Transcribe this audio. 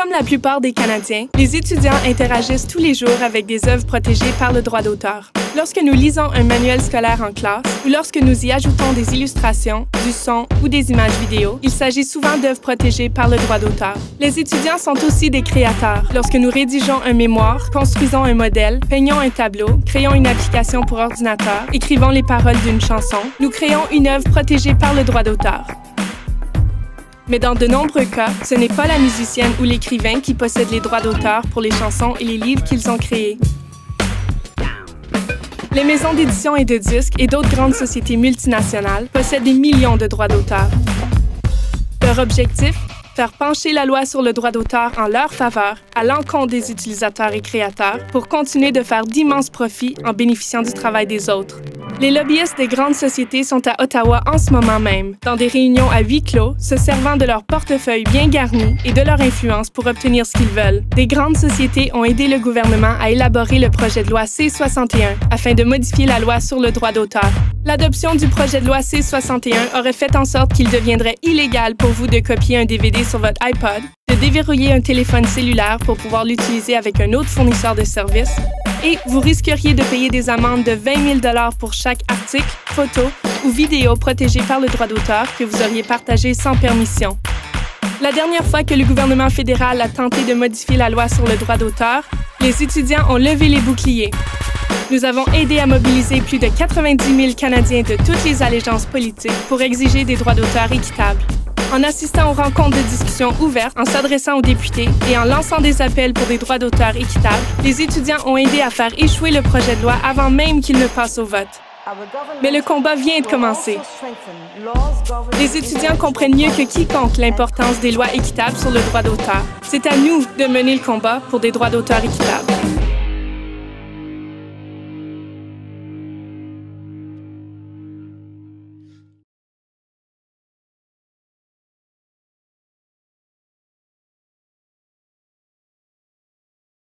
Comme la plupart des Canadiens, les étudiants interagissent tous les jours avec des œuvres protégées par le droit d'auteur. Lorsque nous lisons un manuel scolaire en classe ou lorsque nous y ajoutons des illustrations, du son ou des images vidéo, il s'agit souvent d'œuvres protégées par le droit d'auteur. Les étudiants sont aussi des créateurs. Lorsque nous rédigeons un mémoire, construisons un modèle, peignons un tableau, créons une application pour ordinateur, écrivons les paroles d'une chanson, nous créons une œuvre protégée par le droit d'auteur. Mais dans de nombreux cas, ce n'est pas la musicienne ou l'écrivain qui possède les droits d'auteur pour les chansons et les livres qu'ils ont créés. Les maisons d'édition et de disques et d'autres grandes sociétés multinationales possèdent des millions de droits d'auteur. Leur objectif? Faire pencher la loi sur le droit d'auteur en leur faveur, à l'encontre des utilisateurs et créateurs, pour continuer de faire d'immenses profits en bénéficiant du travail des autres. Les lobbyistes des grandes sociétés sont à Ottawa en ce moment même, dans des réunions à huis clos, se servant de leur portefeuille bien garni et de leur influence pour obtenir ce qu'ils veulent. Des grandes sociétés ont aidé le gouvernement à élaborer le projet de loi C-61 afin de modifier la loi sur le droit d'auteur. L'adoption du projet de loi C-61 aurait fait en sorte qu'il deviendrait illégal pour vous de copier un DVD sur votre iPod, de déverrouiller un téléphone cellulaire pour pouvoir l'utiliser avec un autre fournisseur de services, et vous risqueriez de payer des amendes de 20 000 $ pour chaque article, photo ou vidéo protégé par le droit d'auteur que vous auriez partagé sans permission. La dernière fois que le gouvernement fédéral a tenté de modifier la loi sur le droit d'auteur, les étudiants ont levé les boucliers. Nous avons aidé à mobiliser plus de 90 000 Canadiens de toutes les allégeances politiques pour exiger des droits d'auteur équitables. En assistant aux rencontres de discussion ouvertes, en s'adressant aux députés et en lançant des appels pour des droits d'auteur équitables, les étudiants ont aidé à faire échouer le projet de loi avant même qu'il ne passe au vote. Mais le combat vient de commencer. Les étudiants comprennent mieux que quiconque l'importance des lois équitables sur le droit d'auteur. C'est à nous de mener le combat pour des droits d'auteur équitables.